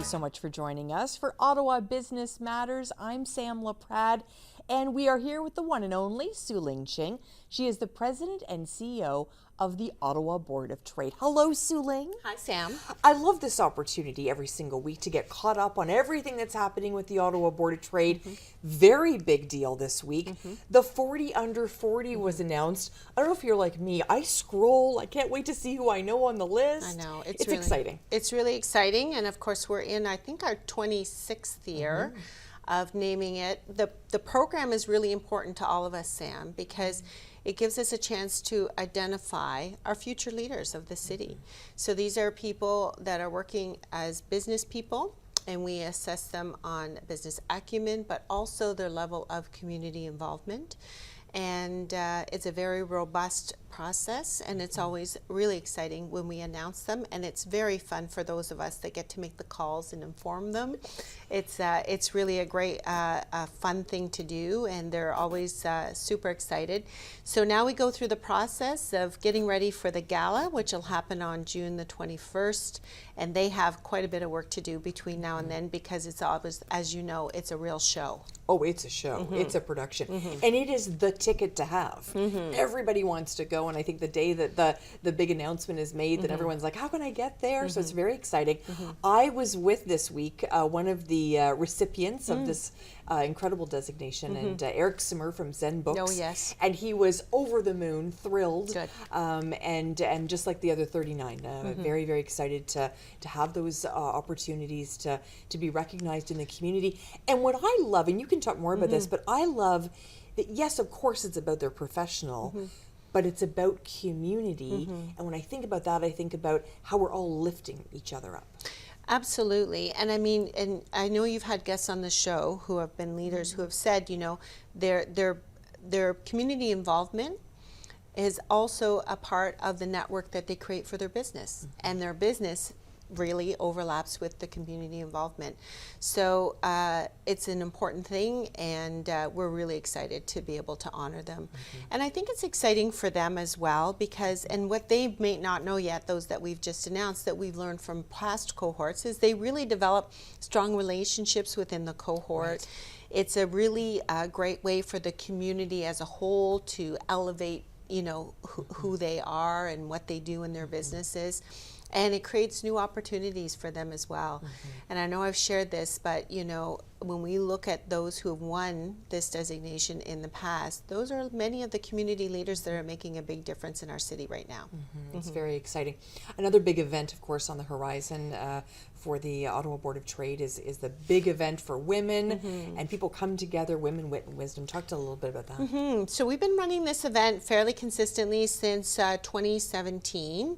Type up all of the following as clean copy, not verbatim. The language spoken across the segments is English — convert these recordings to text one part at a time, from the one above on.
you so much for joining us. For Ottawa Business Matters, I'm Sam LaPrade, and we are here with the one and only Sueling Ching. She is the president and CEO of the Ottawa Board of Trade. Hello, Sueling. Hi, Sam. I love this opportunity every single week to get caught up on everything that's happening with the Ottawa Board of Trade. Very big deal this week. The 40 under 40 was announced. I don't know if you're like me. I scroll. I can't wait to see who I know on the list. I know. It's really exciting. It's really exciting. And of course, we're in, I think, our 26th year of naming it. The program is really important to all of us, Sam, because it gives us a chance to identify our future leaders of the city. So these are people that are working as business people, and we assess them on business acumen, but also their level of community involvement. And it's a very robust process, and it's always really exciting when we announce them, and it's very fun for those of us that get to make the calls and inform them. It's really a great fun thing to do, and they're always super excited. So now we go through the process of getting ready for the gala, which will happen on June the 21st, and they have quite a bit of work to do between now and then, because it's always, as you know, it's a real show. Oh, it's a show. It's a production. And it is the ticket to have. Everybody wants to go, and I think the day that the big announcement is made, that everyone's like, how can I get there? So it's very exciting. I was with this week one of the recipients of this incredible designation, and Eric Simmer from Zen Books. Oh, yes. And he was over the moon, thrilled. Good. And just like the other 39, very, very excited to have those opportunities to be recognized in the community. And what I love, and you can talk more about this, but I love that, yes, of course, it's about their professional, but it's about community. And when I think about that, I think about how we're all lifting each other up. Absolutely. And I mean, and I know you've had guests on the show who have been leaders who have said, you know, their community involvement is also a part of the network that they create for their business, and their business really overlaps with the community involvement. So it's an important thing, and we're really excited to be able to honor them. And I think it's exciting for them as well, because, and what they may not know yet, those that we've just announced, that we've learned from past cohorts, is they really develop strong relationships within the cohort. It's a really great way for the community as a whole to elevate, you know, who they are and what they do in their businesses. And it creates new opportunities for them as well. And I know I've shared this, but you know, when we look at those who have won this designation in the past, those are many of the community leaders that are making a big difference in our city right now. It's very exciting. Another big event, of course, on the horizon for the Ottawa Board of Trade is the big event for women, and people come together, Women, Wit and Wisdom. Talk to a little bit about that. So we've been running this event fairly consistently since 2017.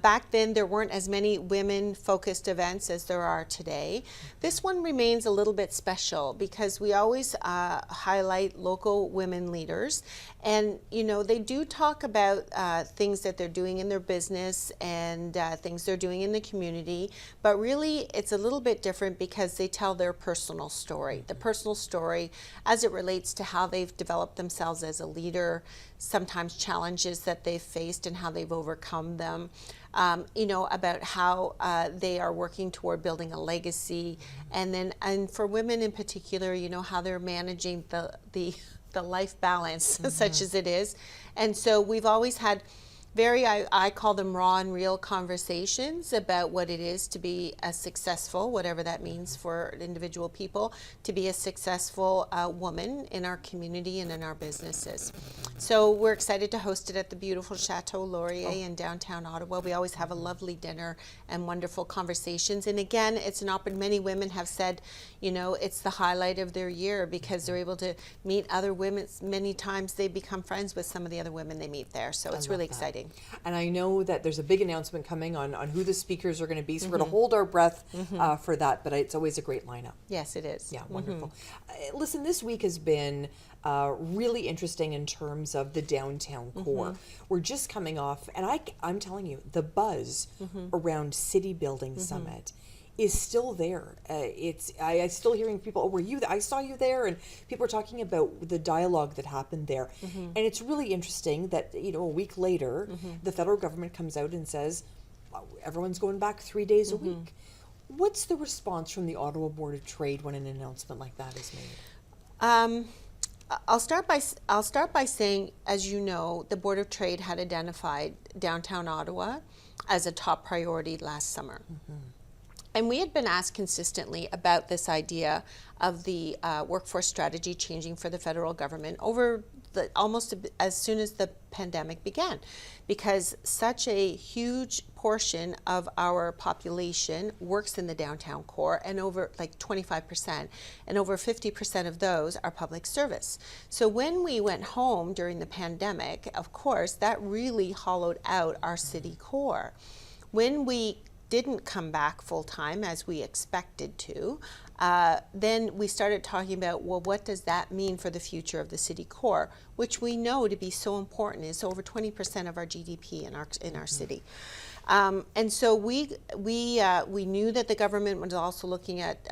Back then, there weren't as many women-focused events as there are today. This one remains a little bit special because we always highlight local women leaders, and you know, they do talk about things that they're doing in their business and things they're doing in the community, but really it's a little bit different because they tell their personal story, the personal story as it relates to how they've developed themselves as a leader, sometimes challenges that they've faced and how they've overcome them. You know, about how they are working toward building a legacy, and for women in particular, you know, how they're managing the life balance, such as it is. And so we've always had very, I call them raw and real conversations about what it is to be a successful, whatever that means for individual people, to be a successful woman in our community and in our businesses. So we're excited to host it at the beautiful Chateau Laurier in downtown Ottawa. We always have a lovely dinner and wonderful conversations. And again, it's an opportunity. Many women have said, you know, it's the highlight of their year because they're able to meet other women. Many times they become friends with some of the other women they meet there. So it's really exciting. And I know that there's a big announcement coming on who the speakers are going to be, so we're going to hold our breath for that, but it's always a great lineup. Yes, it is. Yeah, wonderful. Listen, this week has been really interesting in terms of the downtown core. We're just coming off, and I'm telling you, the buzz around City Building Summit is still there. I still hearing people, oh, were you I saw you there, and people are talking about the dialogue that happened there. And it's really interesting that, you know, a week later, the federal government comes out and says, everyone's going back 3 days a week. What's the response from the Ottawa Board of Trade when an announcement like that is made? I'll start by saying, as you know, the Board of Trade had identified downtown Ottawa as a top priority last summer. And we had been asked consistently about this idea of the workforce strategy changing for the federal government over almost as soon as the pandemic began, because such a huge portion of our population works in the downtown core, and over like 25%, and over 50% of those are public service. So when we went home during the pandemic, of course, that really hollowed out our city core. When we didn't come back full time as we expected to, then we started talking about, well, what does that mean for the future of the city core, which we know to be so important. Is over 20% of our GDP in our city. And so we knew that the government was also looking at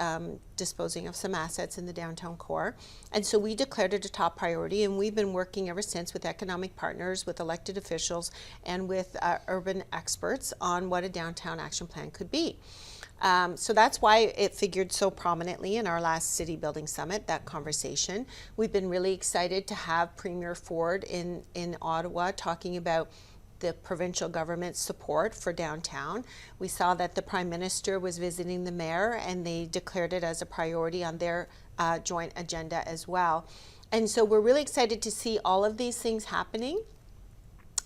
disposing of some assets in the downtown core, and so we declared it a top priority, and we've been working ever since with economic partners, with elected officials, and with urban experts on what a downtown action plan could be. So that's why it figured so prominently in our last City Building Summit, that conversation. We've been really excited to have Premier Ford in Ottawa talking about the provincial government's support for downtown. We saw that the Prime Minister was visiting the Mayor, and they declared it as a priority on their joint agenda as well. And so we're really excited to see all of these things happening.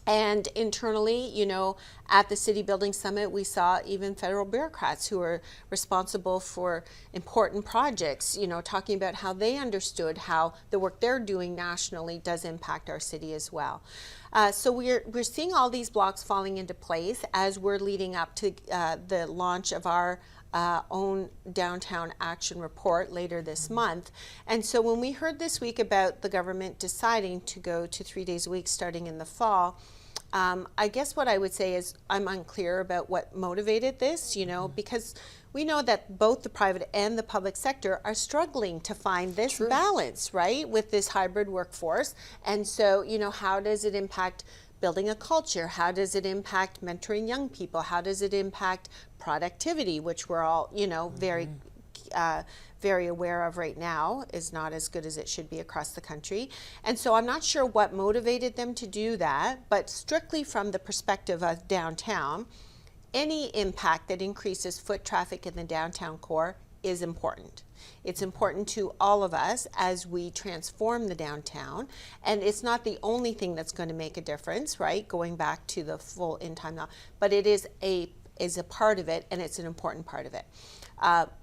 And internally, you know, at the City Building Summit, we saw even federal bureaucrats who are responsible for important projects, you know, talking about how they understood how the work they're doing nationally does impact our city as well. So we're seeing all these blocks falling into place as we're leading up to the launch of our own downtown action report later this month. And so when we heard this week about the government deciding to go to 3 days a week starting in the fall, I guess what I would say is I'm unclear about what motivated this, you know, because we know that both the private and the public sector are struggling to find this balance, right, with this hybrid workforce. And so, you know, how does it impact building a culture? How does it impact mentoring young people? How does it impact productivity, which we're all, you know, very aware of right now is not as good as it should be across the country. And so I'm not sure what motivated them to do that, but strictly from the perspective of downtown, any impact that increases foot traffic in the downtown core is important. It's important to all of us as we transform the downtown, and it's not the only thing that's going to make a difference, right? Going back to the full in-time now, but it is a part of it, and it's an important part of it.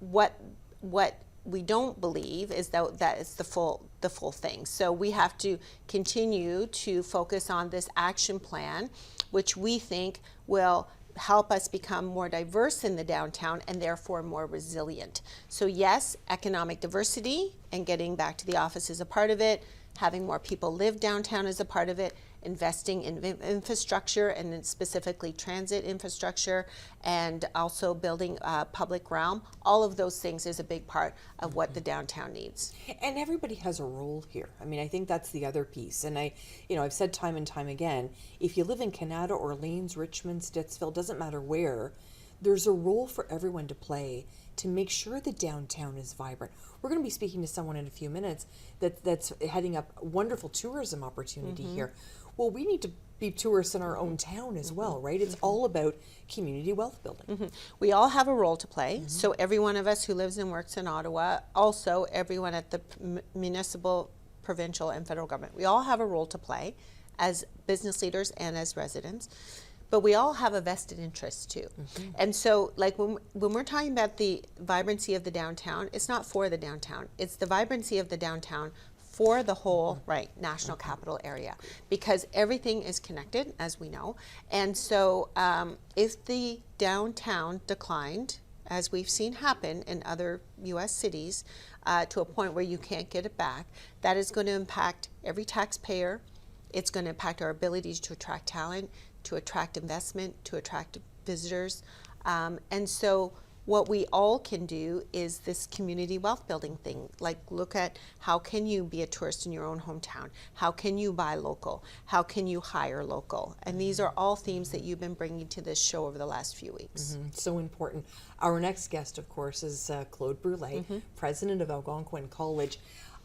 What we don't believe is that it's the full thing. So we have to continue to focus on this action plan, which we think will help us become more diverse in the downtown and therefore more resilient. So yes, economic diversity and getting back to the office is a part of it. Having more people live downtown is a part of it. Investing in infrastructure, and then specifically transit infrastructure, and also building public realm. All of those things is a big part of what the downtown needs. And everybody has a role here. I mean, I think that's the other piece. And I've said time and time again, if you live in Canada, Orleans, Richmond, Stittsville, doesn't matter where, there's a role for everyone to play to make sure the downtown is vibrant. We're going to be speaking to someone in a few minutes that's heading up a wonderful tourism opportunity here. Well, we need to be tourists in our own town as well, right? It's all about community wealth building. We all have a role to play. So every one of us who lives and works in Ottawa, also everyone at the municipal, provincial, and federal government, we all have a role to play as business leaders and as residents. But we all have a vested interest too. And so like when we're talking about the vibrancy of the downtown, it's not for the downtown. It's the vibrancy of the downtown for the whole national capital area, because everything is connected, as we know. And so if the downtown declined, as we've seen happen in other US cities, to a point where you can't get it back, that is going to impact every taxpayer. It's going to impact our ability to attract talent, to attract investment, to attract visitors. And so What we all can do is this community wealth building thing. Like, look at how can you be a tourist in your own hometown? How can you buy local? How can you hire local? And these are all themes that you've been bringing to this show over the last few weeks. So important. Our next guest, of course, is Claude Brule, president of Algonquin College.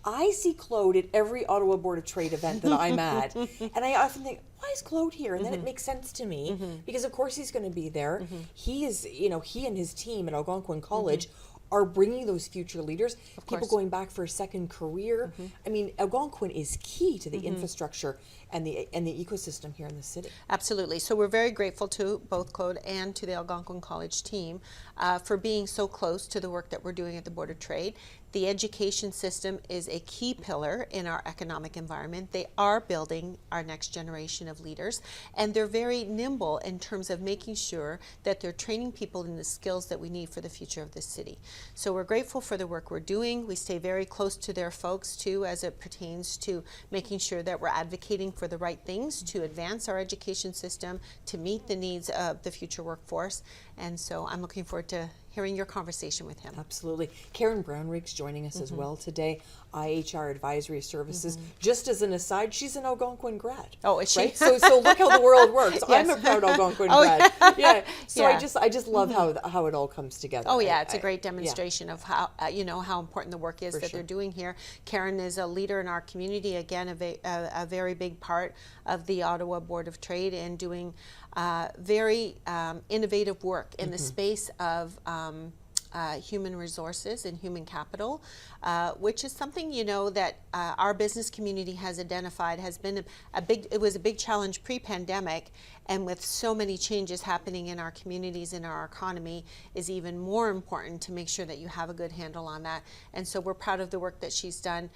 I see Claude at every Ottawa Board of Trade event that I'm at, and I often think, why is Claude here? And then it makes sense to me, because of course he's going to be there. He is, he and his team at Algonquin College are bringing those future leaders, people going back for a second career. I mean, Algonquin is key to the infrastructure and the ecosystem here in the city. Absolutely. So we're very grateful to both Claude and to the Algonquin College team for being so close to the work that we're doing at the Board of Trade. The education system is a key pillar in our economic environment. They are building our next generation of leaders, and they're very nimble in terms of making sure that they're training people in the skills that we need for the future of this city. So we're grateful for the work we're doing. We stay very close to their folks too, as it pertains to making sure that we're advocating for the right things to advance our education system, to meet the needs of the future workforce. And so I'm looking forward to hearing your conversation with him. Absolutely. Karen Brownrigg's joining us as well today, IHR Advisory Services. Just as an aside, she's an Algonquin grad. Oh, is she? Right? So look how the world works. Yes. I'm a proud Algonquin grad. Yeah. So Yeah. I just love how it all comes together. Oh yeah, it's a great demonstration of how how important the work is that sure. they're doing here. Karen is a leader in our community, again a very big part of the Ottawa Board of Trade, and doing very innovative work in the space of human resources and human capital, which is something that our business community has identified has been it was a big challenge pre-pandemic, and with so many changes happening in our communities, in our economy, is even more important to make sure that you have a good handle on that. And so we're proud of the work that she's done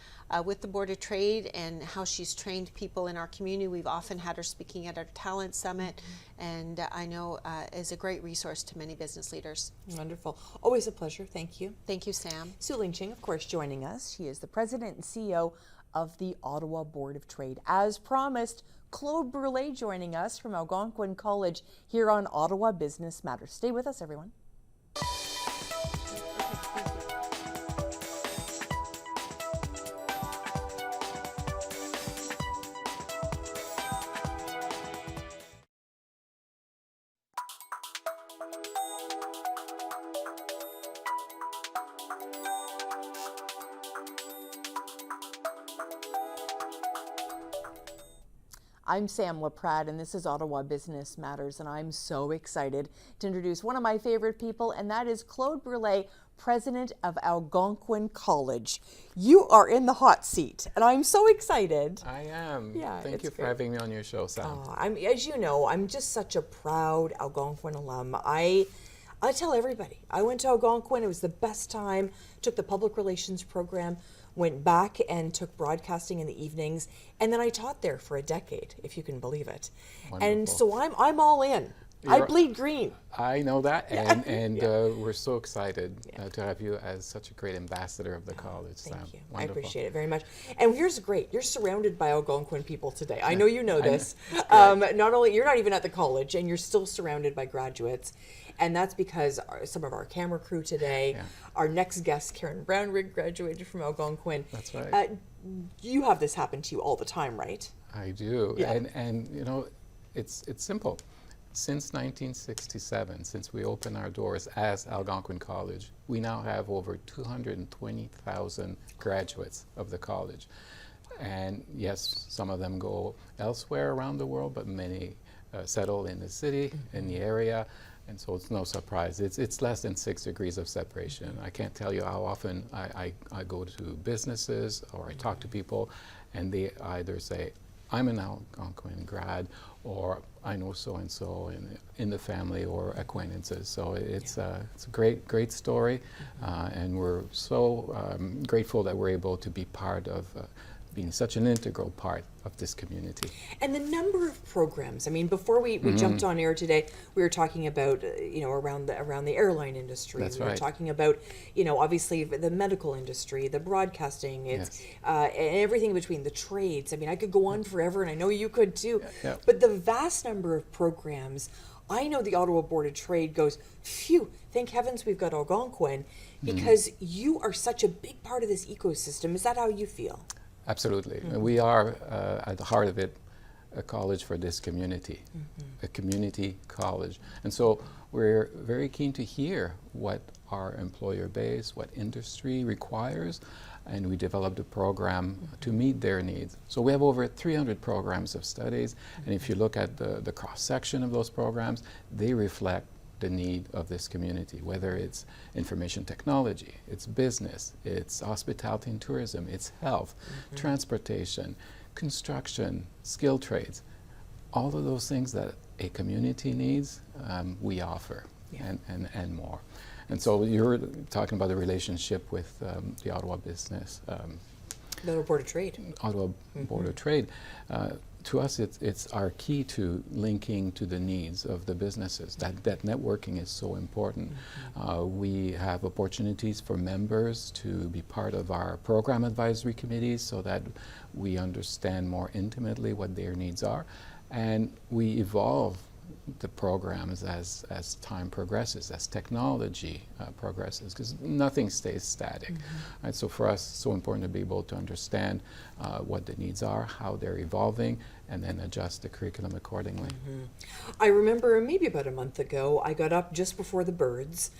with the Board of Trade and how she's trained people in our community. We've often had her speaking at our talent summit, and I know is a great resource to many business leaders. Wonderful. Always a pleasure. Thank you. Thank you, Sam. Sueling Ching, of course, joining us. She is the president and CEO of the Ottawa Board of Trade. As promised, Claude Brule joining us from Algonquin College here on Ottawa Business Matters. Stay with us, everyone. I'm Sam LaPrade, and this is Ottawa Business Matters, and I'm so excited to introduce one of my favorite people, and that is Claude Brule, president of Algonquin College. You are in the hot seat, and I'm so excited. I am. Yeah, Thank you for great. having me on your show, Sam. As you know, I'm just such a proud Algonquin alum. I tell everybody, I went to Algonquin. It was the best time. Took the public relations program, went back and took broadcasting in the evenings, and then I taught there for a decade, if you can believe it. Wonderful. And so I'm all in. I bleed green. I know that, and we're so excited to have you as such a great ambassador of the college, Sam. Thank you. Wonderful. I appreciate it very much. And here's great. You're surrounded by Algonquin people today. I know you know this. Not only, you're not even at the college, and you're still surrounded by graduates. And that's because some of our camera crew today, our next guest, Karen Brownrigg, graduated from Algonquin. That's right. You have this happen to you all the time, right? I do. Yeah. And it's simple. Since 1967, since we opened our doors as Algonquin College, we now have over 220,000 graduates of the college. And yes, some of them go elsewhere around the world, but many settle in the city, in the area. And so it's no surprise. It's less than 6 degrees of separation. I can't tell you how often I go to businesses or I talk to people, and they either say, I'm an Algonquin grad, or I know so-and-so in the family or acquaintances. So it's a great story, and we're so grateful that we're able to be part of being such an integral part of this community. And the number of programs. I mean, before we jumped on air today, we were talking about around the airline industry. That's we were right. talking about obviously the medical industry, the broadcasting, it's and everything between the trades. I mean, I could go on forever, and I know you could too. Yeah. But the vast number of programs I know the Ottawa Board of Trade goes, phew, thank heavens we've got Algonquin, because you are such a big part of this ecosystem. Is that how you feel? Absolutely. We are, at the heart of it, a college for this community, a community college. And so we're very keen to hear what our employer base, what industry requires, and we developed a program to meet their needs. So we have over 300 programs of studies, and if you look at the cross-section of those programs, they reflect the need of this community, whether it's information technology, it's business, it's hospitality and tourism, it's health, transportation, construction, skilled trades. All of those things that a community needs, we offer, and more. And so you're talking about the relationship with the Ottawa Business, The Ottawa Board of Trade. Ottawa Board of Trade. To us, it's our key to linking to the needs of the businesses. That networking is so important. We have opportunities for members to be part of our program advisory committees so that we understand more intimately what their needs are. And we evolve the programs as time progresses, as technology progresses, because nothing stays static. Right? So for us, it's so important to be able to understand what the needs are, how they're evolving, and then adjust the curriculum accordingly. I remember maybe about a month ago, I got up just before the birds,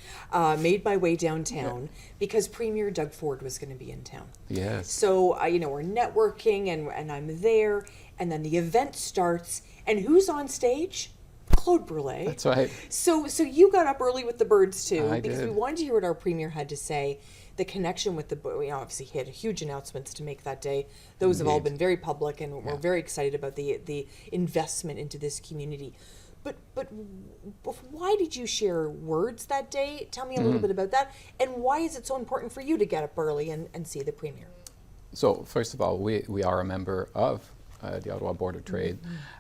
made my way downtown because Premier Doug Ford was going to be in town. Yes. So, we're networking and I'm there, and then the event starts, and who's on stage? Claude Brule. That's right. So you got up early with the birds too, I because did. we wanted to hear what our premier had to say. The connection with obviously he had huge announcements to make that day. Those have all Indeed. been very public, and we're very excited about the investment into this community. But why did you share words that day? Tell me a little bit about that, and why is it so important for you to get up early and see the premier? So first of all, we are a member of the Ottawa Board of Trade,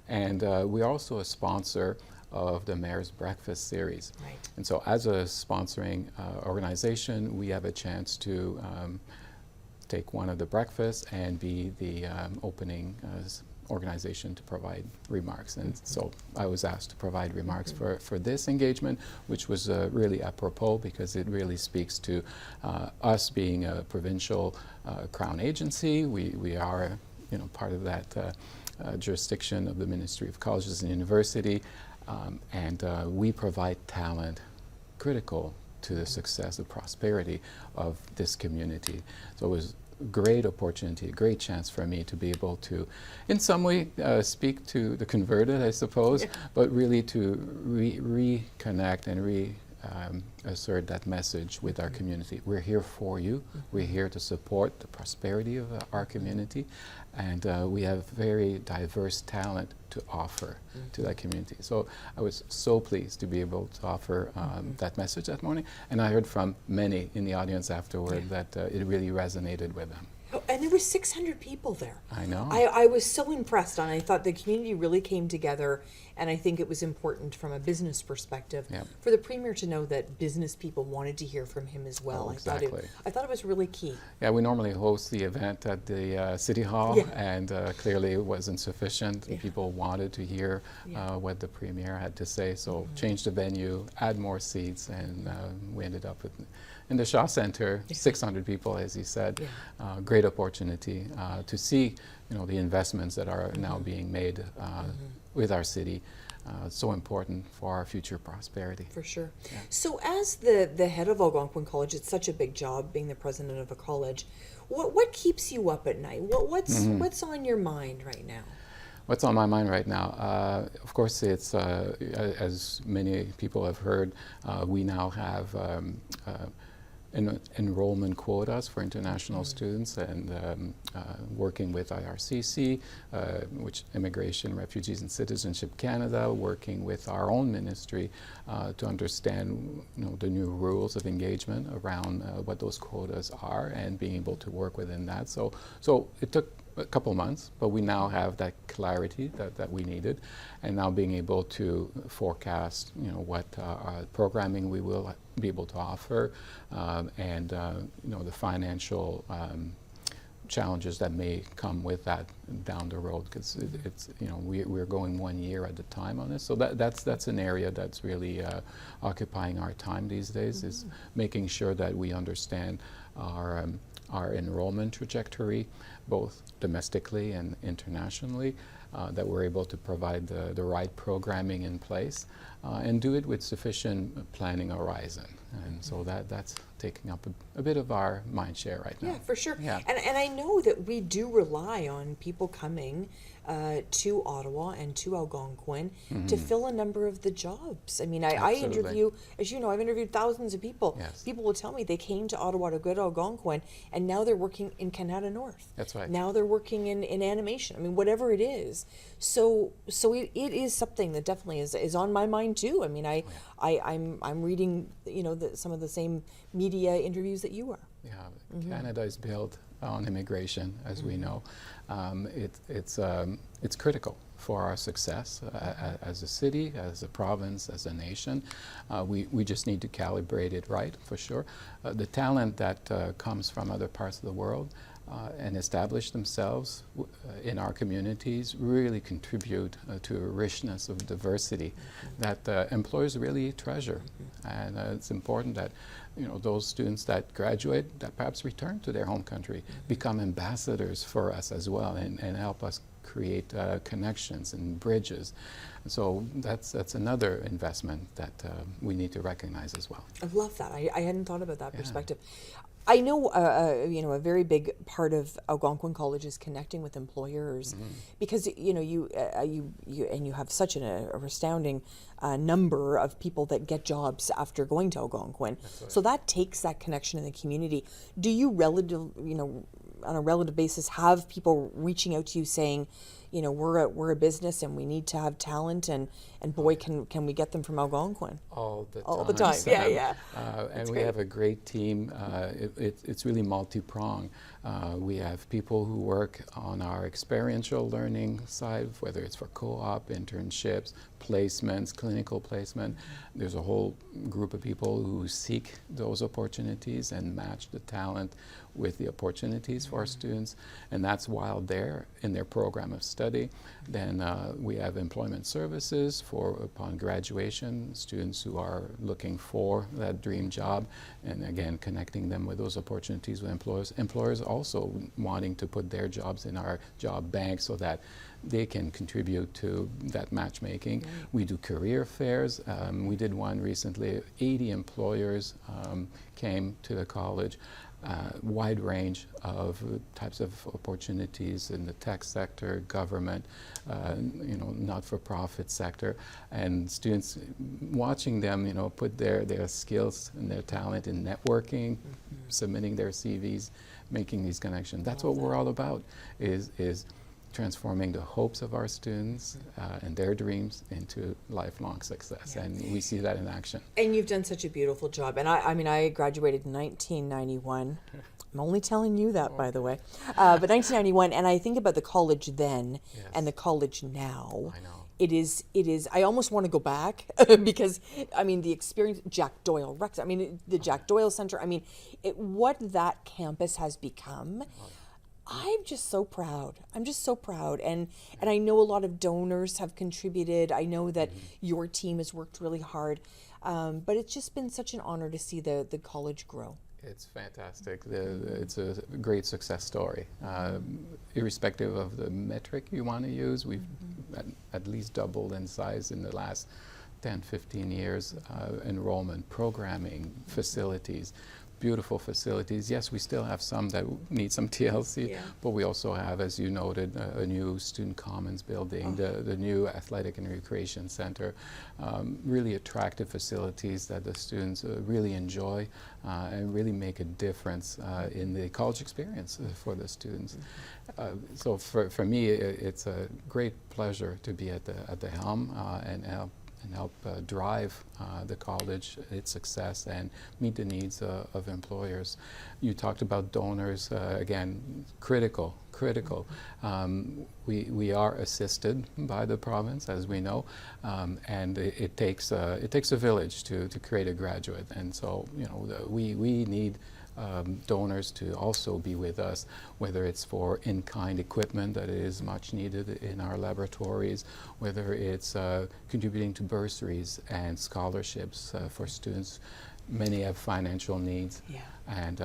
and we're also a sponsor of the Mayor's Breakfast Series. Right. And so as a sponsoring organization, we have a chance to take one of the breakfasts and be the opening organization to provide remarks. And so I was asked to provide remarks for this engagement, which was really apropos because it really speaks to us being a provincial Crown agency. We are part of that jurisdiction of the Ministry of Colleges and University, and we provide talent critical to the success, the prosperity of this community. So it was a great opportunity, a great chance for me to be able to, in some way, speak to the converted, I suppose, but really to reconnect and assert that message with our community. We're here for you. We're here to support the prosperity of our community, and we have very diverse talent to offer to that community. So I was so pleased to be able to offer that message that morning, and I heard from many in the audience afterward that it really resonated with them. Oh, and there were 600 people there. I know. I was so impressed, and I thought the community really came together, and I think it was important from a business perspective for the Premier to know that business people wanted to hear from him as well. Oh, exactly. I thought it was really key. Yeah, we normally host the event at the City Hall, and clearly it wasn't sufficient. People wanted to hear what the Premier had to say, so changed the venue, add more seats, and we ended up in the Shaw Center, 600 people, as he said. Great opportunity to see, the investments that are now being made with our city. So important for our future prosperity. For sure. So as the head of Algonquin College, it's such a big job being the president of a college. What keeps you up at night? What's on your mind right now? What's on my mind right now? Of course, it's, as many people have heard, we now have enrollment quotas for international students, and working with IRCC, which Immigration, Refugees and Citizenship Canada, working with our own ministry to understand the new rules of engagement around what those quotas are and being able to work within that. So it took a couple months, but we now have that clarity that we needed, and now being able to forecast what programming we will be able to offer, and the financial challenges that may come with that down the road, because it's, you know, we're going 1 year at a time on this. So that's an area that's really occupying our time these days, is making sure that we understand our enrollment trajectory, both domestically and internationally, that we're able to provide the right programming in place, and do it with sufficient planning horizon. And so that's taking up a bit of our mind share right now. Yeah, for sure. Yeah. And I know that we do rely on people coming to Ottawa and to Algonquin to fill a number of the jobs. I mean, I Absolutely. interview, as you know, I've interviewed thousands of people. Yes. People will tell me they came to Ottawa to go to Algonquin, and now they're working in Canada North. That's right. Now they're working in animation. I mean, whatever it is. So it is something that definitely is on my mind too. I mean, I'm reading, you know, some of the same media interviews that you are. Yeah, Canada is built on immigration, as we know. It's critical for our success as a city, as a province, as a nation. We just need to calibrate it right, for sure. The talent that comes from other parts of the world and establish themselves in our communities really contribute to a richness of diversity that employers really treasure. And it's important that, you know, those students that graduate, that perhaps return to their home country, become ambassadors for us as well, and help us create connections and bridges. So that's another investment that we need to recognize as well. I love that. I hadn't thought about that perspective. I know, you know, a very big part of Algonquin College is connecting with employers, because you know you have such an astounding number of people that get jobs after going to Algonquin. Right. So that takes that connection in the community. Do you on a relative basis have people reaching out to you saying, you know, we're a business and we need to have talent, and boy, can we get them from Algonquin? All the time. All the time, Sam. yeah. And we great. have a great team. It's really multi-pronged. We have people who work on our experiential learning side, whether it's for co-op, internships, placements, clinical placement. There's a whole group of people who seek those opportunities and match the talent with the opportunities for our students, and that's while they're in their program of study. Then we have employment services for upon graduation, students who are looking for that dream job, and again connecting them with those opportunities with employers. Employers also wanting to put their jobs in our job bank so that they can contribute to that matchmaking. We do career fairs. We did one recently. 80 employers came to the college. Wide range of types of opportunities in the tech sector, government, you know, not-for-profit sector, and students watching them, you know, put their skills and their talent in networking, submitting their CVs, making these connections. That's what we're all about, is transforming the hopes of our students and their dreams into lifelong success. Yeah. And we see that in action. And you've done such a beautiful job. And I mean, I graduated in 1991. I'm only telling you that, by the way. But 1991, and I think about the college then and the college now. I know. It is, I almost want to go back because, I mean, the experience, Jack Doyle Rex, I mean, the Jack Doyle Center, I mean, what that campus has become. I'm just so proud. I'm just so proud. And I know a lot of donors have contributed. I know that your team has worked really hard. But it's just been such an honor to see the college grow. It's fantastic. It's a great success story. Irrespective of the metric you want to use, we've at least doubled in size in the last 10, 15 years. Enrollment, programming, facilities. Beautiful facilities. Yes, we still have some that need some TLC, but we also have, as you noted, a new student commons building, the new athletic and recreation center, really attractive facilities that the students really enjoy and really make a difference in the college experience for the students. So for me, it's a great pleasure to be at the helm and help drive the college, its success, and meet the needs of employers. You talked about donors, again, critical. We are assisted by the province, as we know, and it takes a village to create a graduate, and so, you know, we need donors to also be with us, whether it's for in-kind equipment that is much needed in our laboratories, whether it's contributing to bursaries and scholarships for students. Many have financial needs, and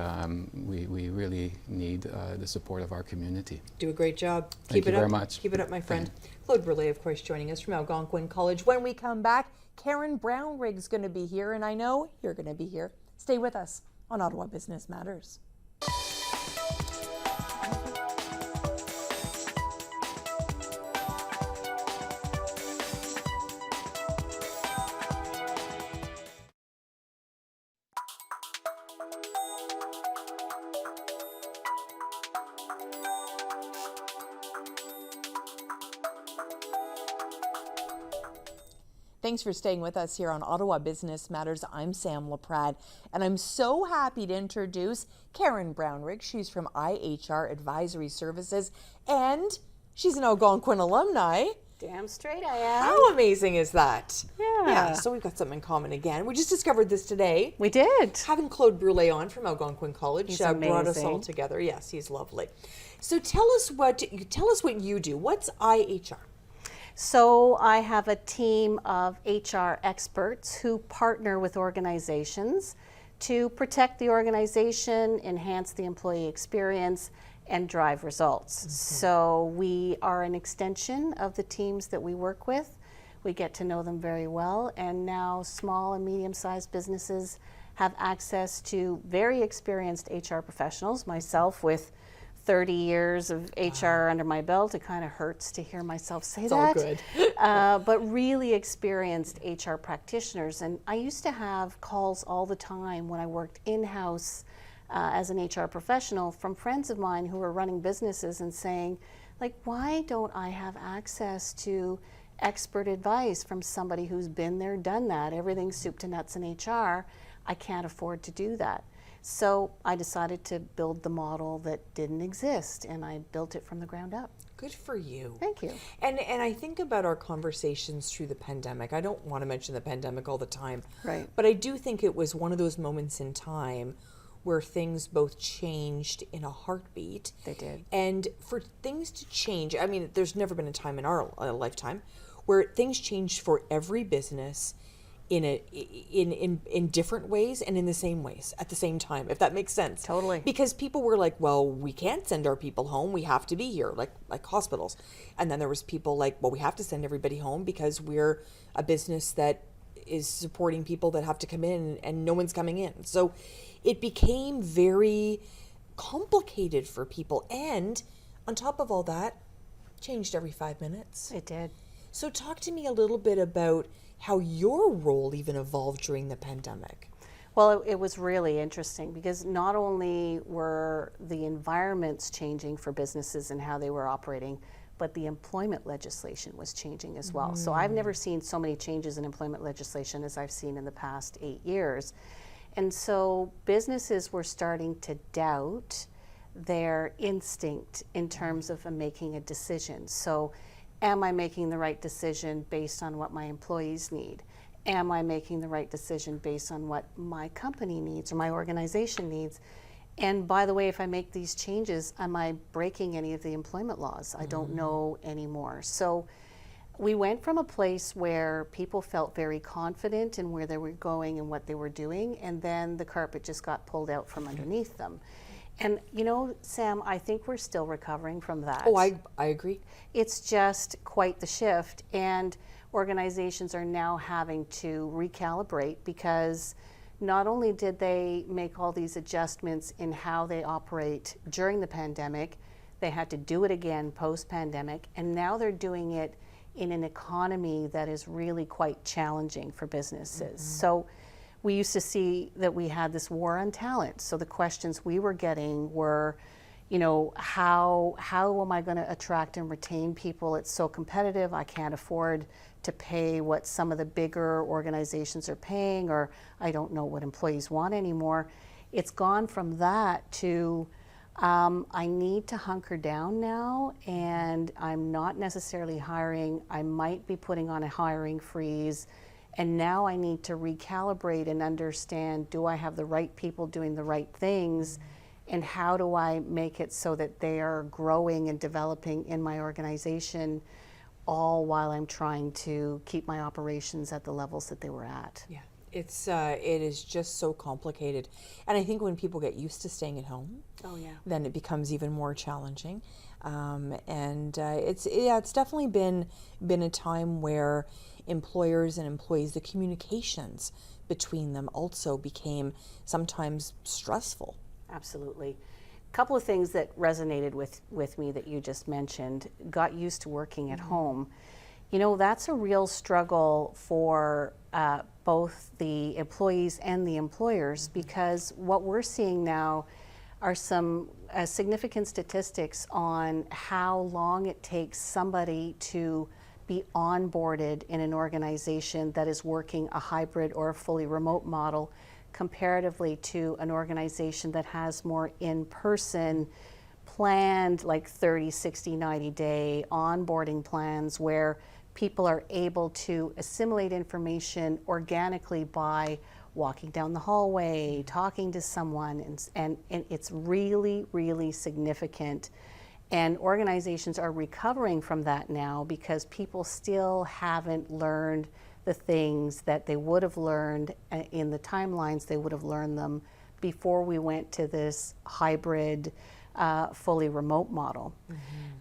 we really need the support of our community. Do a great job. Thank you very much. Keep it up, my friend. Claude Brule, of course, joining us from Algonquin College. When we come back, Karen Brownrigg's going to be here, and I know you're going to be here. Stay with us on Ottawa Business Matters. Thanks for staying with us here on Ottawa Business Matters. I'm Sam LaPrade, and I'm so happy to introduce Karen Brownrigg. She's from IHR Advisory Services, and she's an Algonquin alumni. Damn straight I am. How amazing is that? Yeah. So we've got something in common again. We just discovered this today. We did. Having Claude Brule on from Algonquin College He's brought us all amazing. together. Yes, he's lovely. So tell us what you do. What's IHR? So I have a team of HR experts who partner with organizations to protect the organization, enhance the employee experience, and drive results. So we are an extension of the teams that we work with. We get to know them very well, and now small and medium-sized businesses have access to very experienced HR professionals, myself with 30 years of HR under my belt. It kind of hurts to hear myself say It's that. all good. But really experienced HR practitioners. And I used to have calls all the time when I worked in-house as an HR professional from friends of mine who were running businesses and saying, like, why don't I have access to expert advice from somebody who's been there, done that, everything's soup to nuts in HR. I can't afford to do that. So I decided to build the model that didn't exist, and I built it from the ground up. Good for you. Thank you. And I think about our conversations through the pandemic. I don't want to mention the pandemic all the time. Right. But I do think it was one of those moments in time where things both changed in a heartbeat. They did. And for things to change, I mean, there's never been a time in our lifetime where things changed for every business in different ways and in the same ways at the same time, if that makes sense. Totally. Because people were like, well, we can't send our people home, we have to be here, like hospitals. And then there was people like, well, we have to send everybody home because we're a business that is supporting people that have to come in and no one's coming in. So it became very complicated for people, and on top of all that, changed every 5 minutes. It did. So talk to me a little bit about how your role even evolved during the pandemic. Well, it was really interesting because not only were the environments changing for businesses and how they were operating, but the employment legislation was changing as well. So I've never seen so many changes in employment legislation as I've seen in the past 8 years. And so businesses were starting to doubt their instinct in terms of making a decision. So am I making the right decision based on what my employees need? Am I making the right decision based on what my company needs or my organization needs? And by the way, if I make these changes, am I breaking any of the employment laws? I don't know anymore. So we went from a place where people felt very confident in where they were going and what they were doing, and then the carpet just got pulled out from underneath them. And you know, Sam, I think we're still recovering from that. Oh, I agree. It's just quite the shift, and organizations are now having to recalibrate because not only did they make all these adjustments in how they operate during the pandemic, they had to do it again post-pandemic, and now they're doing it in an economy that is really quite challenging for businesses. So we used to see that we had this war on talent. So the questions we were getting were, you know, how am I going to attract and retain people? It's so competitive. I can't afford to pay what some of the bigger organizations are paying, or I don't know what employees want anymore. It's gone from that to I need to hunker down now, and I'm not necessarily hiring. I might be putting on a hiring freeze, And now I need to recalibrate and understand, do I have the right people doing the right things? And how do I make it so that they are growing and developing in my organization, all while I'm trying to keep my operations at the levels that they were at? Yeah, it is just so complicated, and I think when people get used to staying at home, then it becomes even more challenging. It's definitely been a time where employers and employees, the communications between them also became sometimes stressful. Absolutely. A couple of things that resonated with me that you just mentioned. Got used to working at home. You know, that's a real struggle for both the employees and the employers, because what we're seeing now are some significant statistics on how long it takes somebody to be onboarded in an organization that is working a hybrid or a fully remote model, comparatively to an organization that has more in-person planned, like 30, 60, 90-day onboarding plans where people are able to assimilate information organically by walking down the hallway, talking to someone, and it's really, really significant. And organizations are recovering from that now because people still haven't learned the things that they would have learned in the timelines they would have learned them before we went to this hybrid, fully remote model.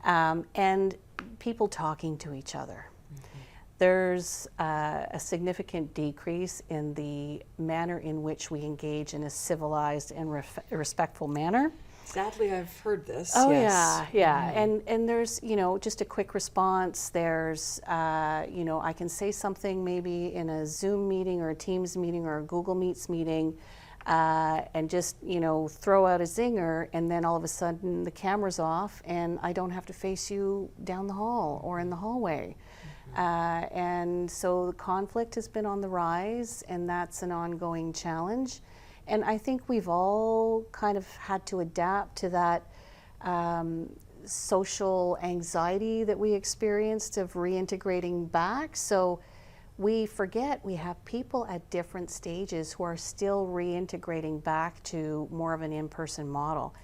And people talking to each other. There's a significant decrease in the manner in which we engage in a civilized and respectful manner. Sadly, I've heard this. Oh, yes. yeah. And there's, you know, just a quick response. There's, you know, I can say something maybe in a Zoom meeting or a Teams meeting or a Google Meets meeting, and just, you know, throw out a zinger, and then all of a sudden the camera's off and I don't have to face you down the hall or in the hallway. And so the conflict has been on the rise, and that's an ongoing challenge. And I think we've all kind of had to adapt to that social anxiety that we experienced of reintegrating back. So we forget we have people at different stages who are still reintegrating back to more of an in-person model.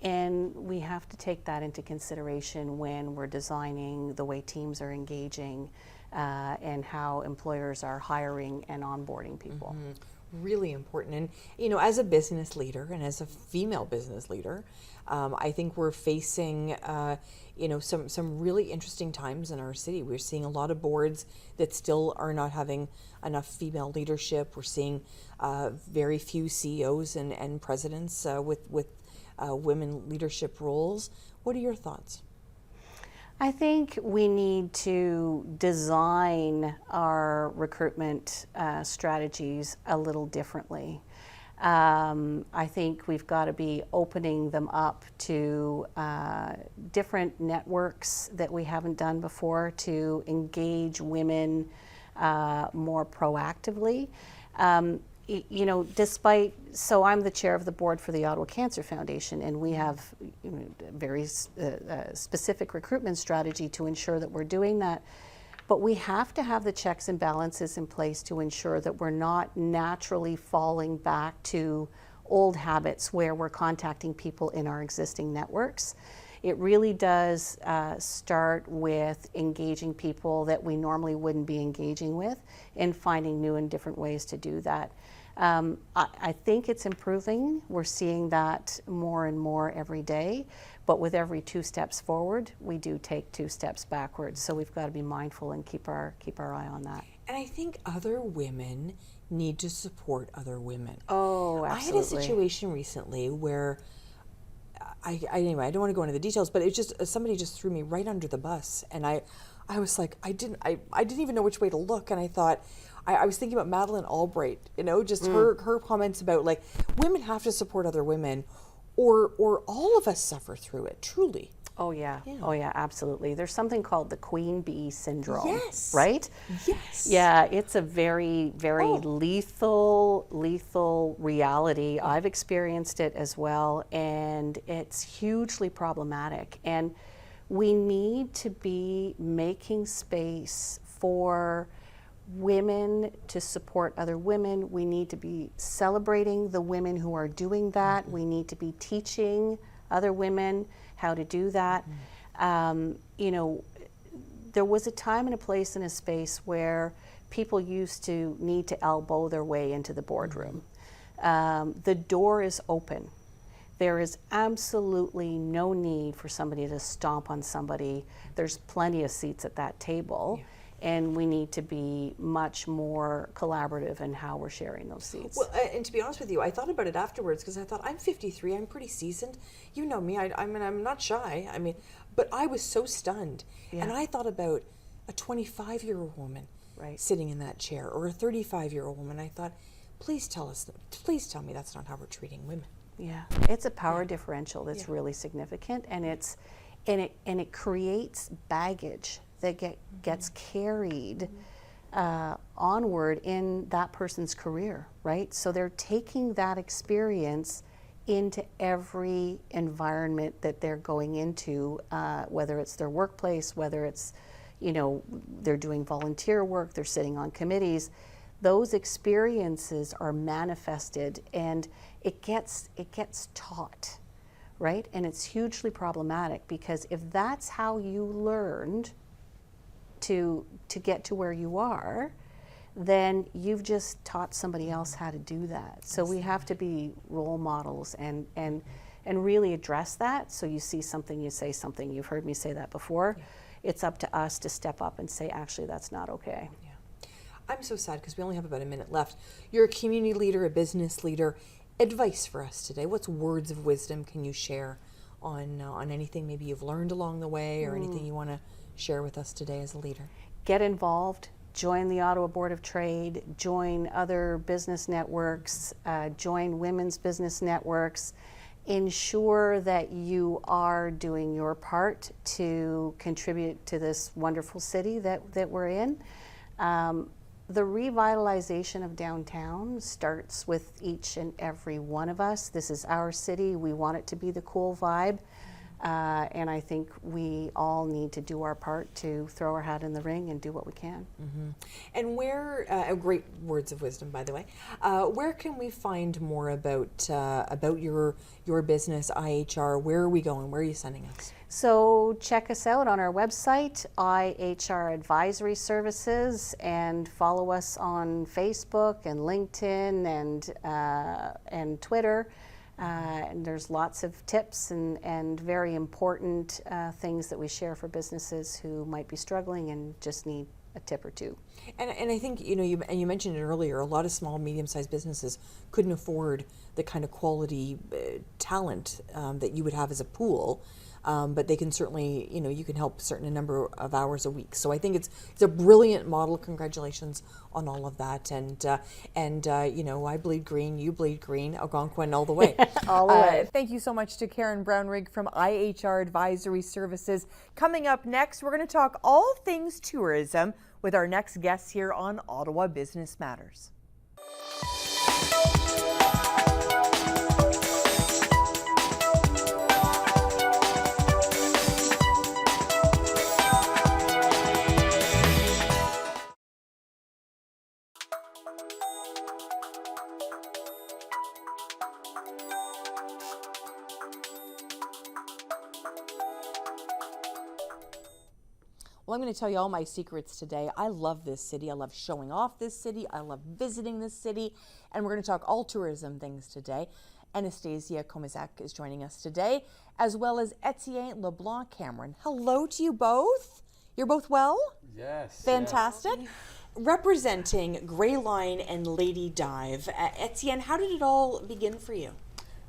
And we have to take that into consideration when we're designing the way teams are engaging and how employers are hiring and onboarding people. Really important. And, you know, as a business leader and as a female business leader, I think we're facing, you know, some really interesting times in our city. We're seeing a lot of boards that still are not having enough female leadership. We're seeing very few CEOs and presidents with women leadership roles. What are your thoughts? I think we need to design our recruitment strategies a little differently. I think we've got to be opening them up to different networks that we haven't done before to engage women more proactively. You know, so I'm the chair of the board for the Ottawa Cancer Foundation, and we have a very specific recruitment strategy to ensure that we're doing that. But we have to have the checks and balances in place to ensure that we're not naturally falling back to old habits where we're contacting people in our existing networks. It really does start with engaging people that we normally wouldn't be engaging with and finding new and different ways to do that. I think it's improving. We're seeing that more and more every day, but with every 2 steps forward, we do take 2 steps backwards. So we've got to be mindful and keep our eye on that. And I think other women need to support other women. Oh, absolutely. I had a situation recently where anyway, I don't want to go into the details, but it just somebody just threw me right under the bus, and I was like, I didn't even know which way to look, and I thought, I was thinking about Madeleine Albright, you know, just her comments about like women have to support other women, or all of us suffer through it. Truly. Oh yeah. Oh yeah, absolutely. There's something called the queen bee syndrome. Yes. Right? Yes. Yeah, it's a very, very lethal reality. I've experienced it as well, and it's hugely problematic. And we need to be making space for women to support other women. We need to be celebrating the women who are doing that. We need to be teaching other women how to do that. You know, there was a time and a place and a space where people used to need to elbow their way into the boardroom. The door is open. There is absolutely no need for somebody to stomp on somebody. There's plenty of seats at that table. And we need to be much more collaborative in how we're sharing those seats. Well, and to be honest with you, I thought about it afterwards because I thought, I'm 53, I'm pretty seasoned. You know me, I mean, I'm not shy. I mean, but I was so stunned. And I thought about a 25-year-old woman sitting in that chair, or a 35-year-old woman. I thought, please tell me that's not how we're treating women. Yeah, it's a power differential that's really significant, and it creates baggage that gets carried onward in that person's career, right? So they're taking that experience into every environment that they're going into, whether it's their workplace, whether it's, you know, they're doing volunteer work, they're sitting on committees. Those experiences are manifested, and it gets taught, right? And it's hugely problematic, because if that's how you learned to get to where you are, then you've just taught somebody else how to do that. So we have to be role models and really address that. So you see something, you say something. You've heard me say that before. It's up to us to step up and say, actually, that's not okay. I'm so sad because we only have about a minute left. You're a community leader, a business leader. Advice for us today. What's words of wisdom can you share on anything maybe you've learned along the way, or anything you want to share with us today as a leader? Get involved. Join the Ottawa Board of Trade. Join other business networks. Join women's business networks. Ensure that you are doing your part to contribute to this wonderful city that we're in. The revitalization of downtown starts with each and every one of us. This is our city. We want it to be the cool vibe. And I think we all need to do our part to throw our hat in the ring and do what we can. And where, great words of wisdom, by the way, where can we find more about your business, IHR? Where are we going? Where are you sending us? So check us out on our website, IHR Advisory Services, and follow us on Facebook and LinkedIn and Twitter. And there's lots of tips and very important things that we share for businesses who might be struggling and just need a tip or two. And I think, you know, you mentioned it earlier, a lot of small, medium-sized businesses couldn't afford the kind of quality talent that you would have as a pool. But they can certainly, you know, you can help a certain number of hours a week. So I think it's a brilliant model. Congratulations on all of that. And you know, I bleed green, you bleed green, Algonquin all the way. All the way. Thank you so much to Karen Brownrigg from IHR Advisory Services. Coming up next, we're going to talk all things tourism with our next guests here on Ottawa Business Matters. Well, I'm going to tell you all my secrets today. I love this city. I love showing off this city. I love visiting this city. And we're going to talk all tourism things today. Anastatiia Komisarenko is joining us today, as well as Etienne LeBlanc-Cameron. Hello to you both. You're both well? Yes. Fantastic. Yes. Representing Grey Line and Lady Dive. Etienne, how did it all begin for you?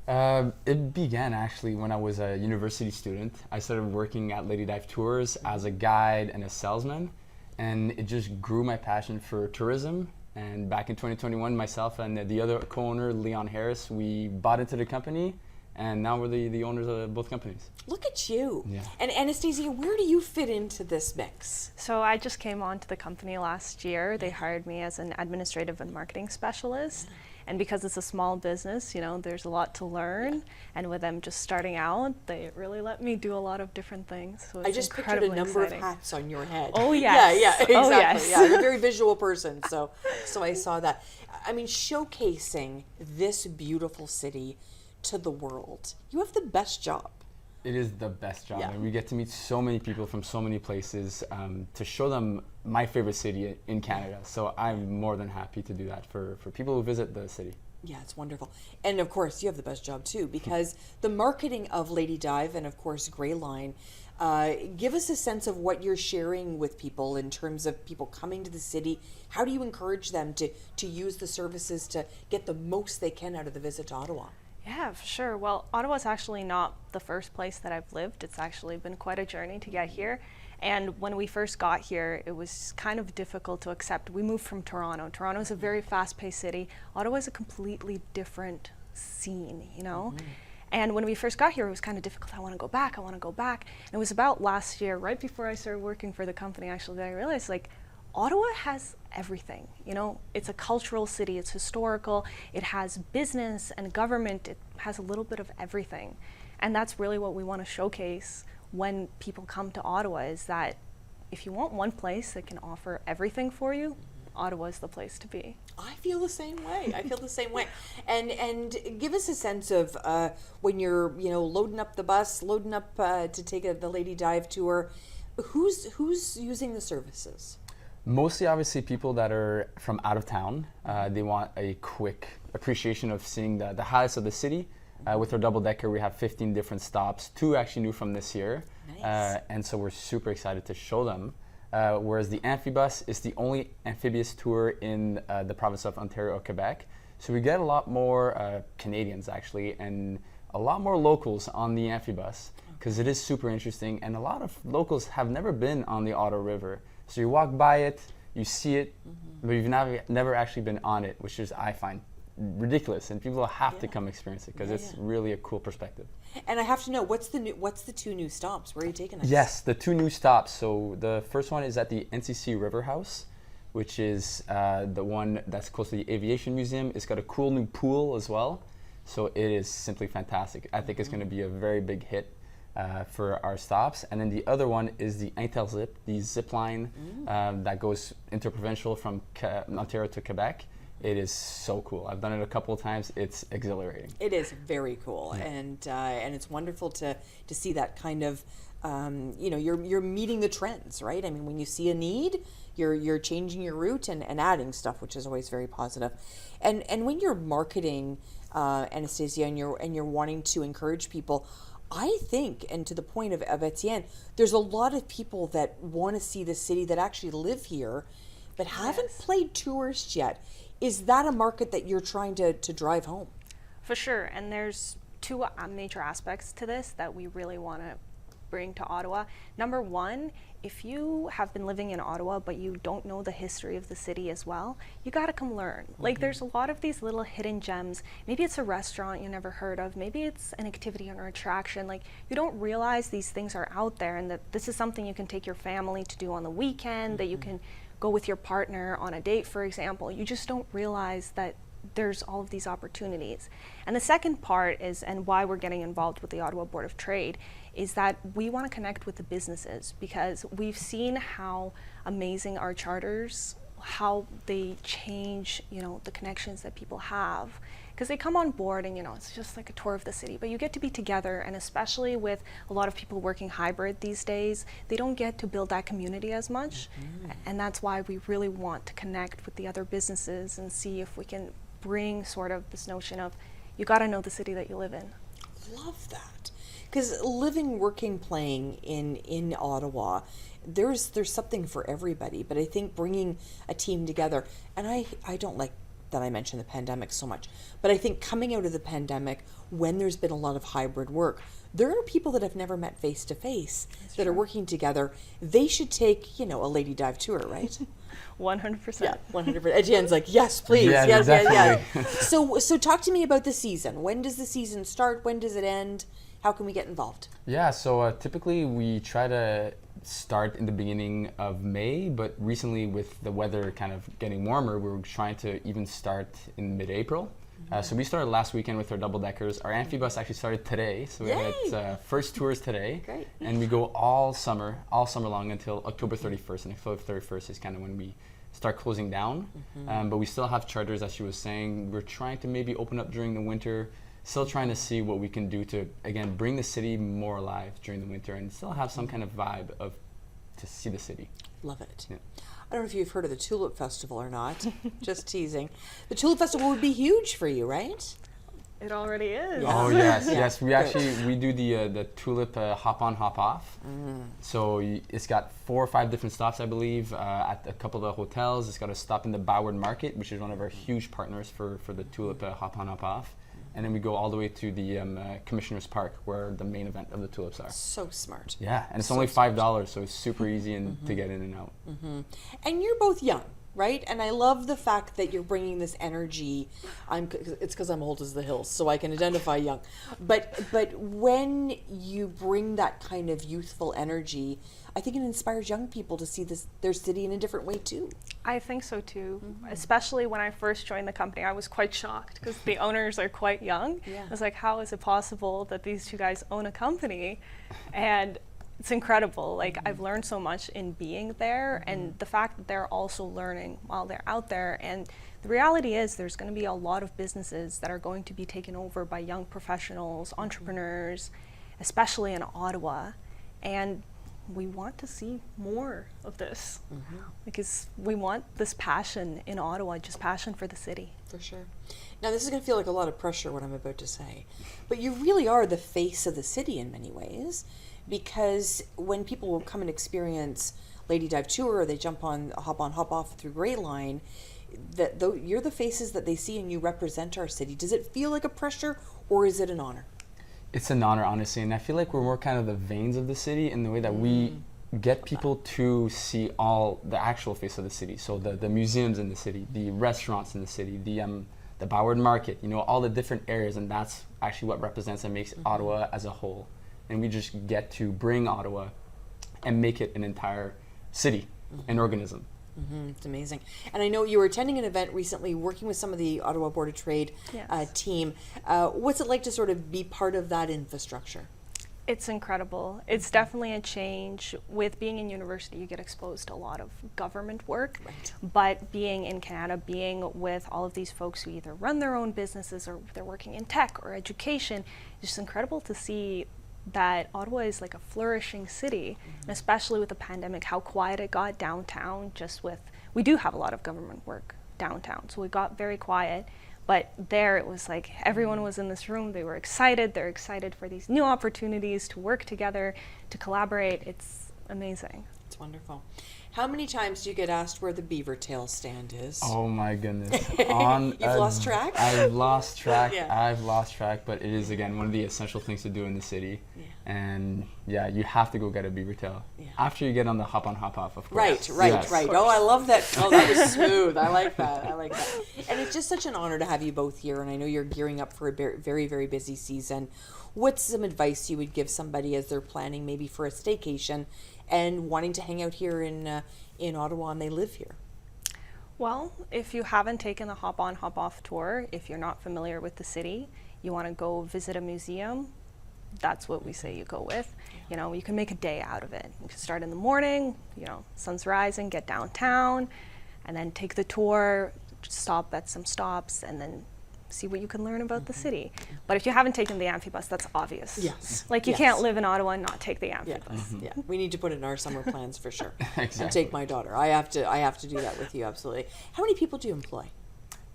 It began actually when I was a university student. I started working at Lady Dive Tours as a guide and a salesman, and it just grew my passion for tourism. And back in 2021, myself and the other co-owner, Leon Harris, we bought into the company, and now we're the owners of both companies. Look at you. Yeah. And Anastatiia, where do you fit into this mix? So I just came on to the company last year. They hired me as an administrative and marketing specialist. And because it's a small business, you know, there's a lot to learn. And with them just starting out, they really let me do a lot of different things. So I it's just pictured a incredibly number exciting. of hats on your head. Oh, yes. Yeah, exactly. Oh, yes. Yeah, you're a very visual person, so I saw that. I mean, showcasing this beautiful city to the world. You have the best job. It is the best job, Yeah. and we get to meet so many people from so many places to show them my favorite city in Canada. So I'm more than happy to do that for people who visit the city. Yeah, it's wonderful. And of course, you have the best job too, because the marketing of Lady Dive and of course Grey Line, give us a sense of what you're sharing with people in terms of people coming to the city. How do you encourage them to use the services to get the most they can out of the visit to Ottawa? Yeah, for sure. Well, Ottawa's actually not the first place that I've lived. It's actually been quite a journey to get here. And when we first got here, it was kind of difficult to accept. We moved from Toronto. Toronto is a very fast-paced city. Ottawa is a completely different scene, you know? And when we first got here, it was kind of difficult. I want to go back. And it was about last year, right before I started working for the company, actually, that I realized, like, Ottawa has everything, you know? It's a cultural city, it's historical, it has business and government, it has a little bit of everything. And that's really what we want to showcase when people come to Ottawa, is that if you want one place that can offer everything for you, Ottawa is the place to be. I feel the same way. And give us a sense of when you're, you know, loading up the bus, loading up to take the Lady Dive tour, who's using the services? Mostly, obviously, people that are from out of town. They want a quick appreciation of seeing the highlights of the city. With our double-decker, we have 15 different stops, 2 actually new from this year. Nice. And so we're super excited to show them. Whereas the Amphibus is the only amphibious tour in the province of Ontario or Quebec. So we get a lot more Canadians, actually, and a lot more locals on the Amphibus, because it is super interesting. And a lot of locals have never been on the Ottawa River. So you walk by it, you see it, but you've never actually been on it, which is, I find, ridiculous. And people have to come experience it, because it's really a cool perspective. And I have to know, what's the 2 new stops? Where are you taking us? Yes, the 2 new stops. So the first one is at the NCC River House, which is the one that's close to the Aviation Museum. It's got a cool new pool as well. So it is simply fantastic. I think it's going to be a very big hit for our stops. And then the other one is the Interzip, the zip line that goes interprovincial from Ontario to Quebec. It is so cool. I've done it a couple of times. It's exhilarating. It is very cool, and it's wonderful to see that kind of, you know, you're meeting the trends, right? I mean, when you see a need, you're changing your route and adding stuff, which is always very positive. And when you're marketing, Anastatiia, and you're wanting to encourage people, I think, and to the point of Etienne, there's a lot of people that want to see the city that actually live here, but haven't played tourists yet. Is that a market that you're trying to drive home? For sure, and there's 2 major aspects to this that we really want to bring to Ottawa. Number one, if you have been living in Ottawa but you don't know the history of the city as well, you got to come learn. Like, there's a lot of these little hidden gems. Maybe it's a restaurant you never heard of, maybe it's an activity or attraction. Like, you don't realize these things are out there, and that this is something you can take your family to do on the weekend, that you can go with your partner on a date, for example. You just don't realize that there's all of these opportunities. And the second part is, and why we're getting involved with the Ottawa Board of Trade, is that we want to connect with the businesses, because we've seen how amazing our charters, how they change, you know, the connections that people have. Because they come on board and, you know, it's just like a tour of the city, but you get to be together, and especially with a lot of people working hybrid these days, they don't get to build that community as much. And that's why we really want to connect with the other businesses and see if we can bring sort of this notion of, you got to know the city that you live in. Love that. Because living, working, playing in Ottawa, there's something for everybody. But I think bringing a team together, and I don't like that I mentioned the pandemic so much, but I think coming out of the pandemic, when there's been a lot of hybrid work, there are people that have never met face to face that are working together. They should take, you know, a Lady Dive tour, right? 100%. Yeah, 100%. Etienne's like, yes, please. Yeah, yes, definitely. So talk to me about the season. When does the season start? When does it end? How can we get involved? Yeah, so typically we try to start in the beginning of May, but recently with the weather kind of getting warmer, we were trying to even start in mid-April. So we started last weekend with our double-deckers. Our amphibus actually started today, so we had first tours today. Great. And we go all summer long until October 31st, and October 31st is kind of when we start closing down. But we still have charters, as she was saying. We're trying to maybe open up during the winter, still trying to see what we can do to, again, bring the city more alive during the winter and still have some kind of vibe of to see the city. Love it. Yeah. I don't know if you've heard of the Tulip Festival or not. Just teasing. The Tulip Festival would be huge for you, right? It already is. Oh yes, yes. We do the tulip hop on, hop off. So it's got 4 or 5 different stops, I believe, at a couple of the hotels. It's got a stop in the Broward Market, which is one of our huge partners for the tulip hop on, hop off. And then we go all the way to the Commissioner's Park, where the main event of the tulips are. So smart. Yeah, and it's only $5, so it's super easy to get in and out. And you're both young, right? And I love the fact that you're bringing this energy. It's because I'm old as the hills, so I can identify young. But when you bring that kind of youthful energy, I think it inspires young people to see their city in a different way too. I think so too. Especially when I first joined the company, I was quite shocked because the owners are quite young. Yeah. I was like, how is it possible that these 2 guys own a company? And it's incredible. Like, I've learned so much in being there, and the fact that they're also learning while they're out there. And the reality is there's going to be a lot of businesses that are going to be taken over by young professionals, entrepreneurs, especially in Ottawa. And we want to see more of this because we want this passion in Ottawa, just passion for the city. For sure. Now, this is going to feel like a lot of pressure, what I'm about to say, but you really are the face of the city in many ways, because when people will come and experience Lady Dive Tour, or they hop on, hop off through Grey Line, you're the faces that they see and you represent our city. Does it feel like a pressure, or is it an honor? It's an honor, honestly, and I feel like we're more kind of the veins of the city in the way that we get people to see all the actual face of the city. So the museums in the city, the restaurants in the city, the Broward Market, all the different areas, and that's actually what represents and makes Ottawa as a whole. And we just get to bring Ottawa and make it an entire city, an organism. It's amazing. And I know you were attending an event recently working with some of the Ottawa Board of Trade team. What's it like to sort of be part of that infrastructure? It's incredible. It's definitely a change. With being in university, you get exposed to a lot of government work. Right. But being in Canada, being with all of these folks who either run their own businesses or they're working in tech or education, it's just incredible to see that Ottawa is like a flourishing city, and especially with the pandemic, how quiet it got downtown. We do have a lot of government work downtown, so we got very quiet. But there it was like everyone was in this room, they were excited, they're excited for these new opportunities to work together, to collaborate. It's amazing. It's wonderful. How many times do you get asked where the beaver tail stand is? Oh my goodness. You've lost track? I've lost track. Yeah. I've lost track, but it is, again, one of the essential things to do in the city. Yeah. And yeah, you have to go get a beaver tail. Yeah. After you get on the hop on, hop off, of course. Right. Yes. Oh, I love that. Oh, that was smooth. I like that. And it's just such an honor to have you both here. And I know you're gearing up for a very, very busy season. What's some advice you would give somebody as they're planning maybe for a staycation and wanting to hang out here in Ottawa and they live here? Well, if you haven't taken the hop on, hop off tour, if you're not familiar with the city, you want to go visit a museum, that's what we say you go with. You can make a day out of it. You can start in the morning, sun's rising, get downtown, and then take the tour, stop at some stops, and then see what you can learn about the city. But if you haven't taken the amphibus, that's obvious. Yes. Like, you can't live in Ottawa and not take the amphibus. Yeah, we need to put it in our summer plans for sure. Exactly. And take my daughter. I have to do that with you, absolutely. How many people do you employ?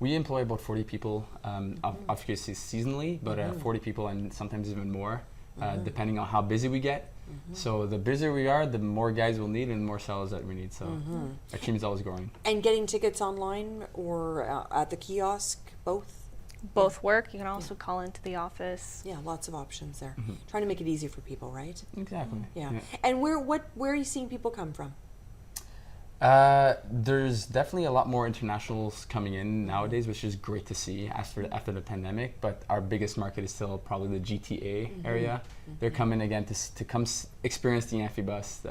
We employ about 40 people, obviously seasonally, but 40 people and sometimes even more, depending on how busy we get. So the busier we are, the more guys we'll need and more sellers that we need. So our team is always growing. And getting tickets online or at the kiosk, both? Both work. You can also call into the office. Yeah, lots of options there. Trying to make it easy for people, right? Exactly. Yeah. And where are you seeing people come from? There's definitely a lot more internationals coming in nowadays, which is great to see after the pandemic. But our biggest market is still probably the GTA area. They're coming again to come experience the amphibus.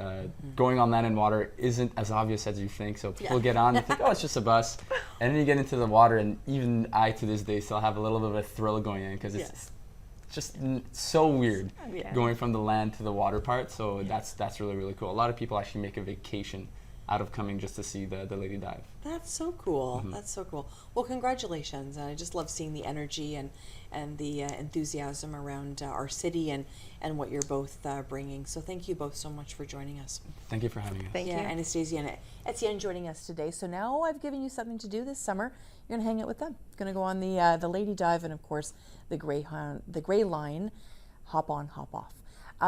Going on land and water isn't as obvious as you think. So people get on and think, oh, it's just a bus. And then you get into the water, and even I to this day still have a little bit of a thrill going in because it's just so weird going from the land to the water part. So that's really, really cool. A lot of people actually make a vacation out of coming just to see the lady dive. That's so cool. That's so cool. Well, congratulations. I just love seeing the energy and the enthusiasm around our city and what you're both bringing. So thank you both so much for joining us. Thank you for having us. Thank you. Anastatiia and Etienne joining us today. So now I've given you something to do this summer. You're going to hang out with them. Going to go on the lady dive and, of course, the gray line, hop on, hop off.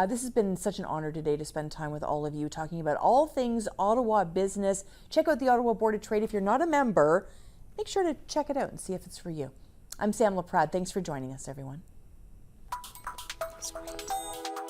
This has been such an honor today to spend time with all of you talking about all things Ottawa business. Check out the Ottawa Board of Trade. If you're not a member, make sure to check it out and see if it's for you. I'm Sam LaPrade. Thanks for joining us, everyone. That was great.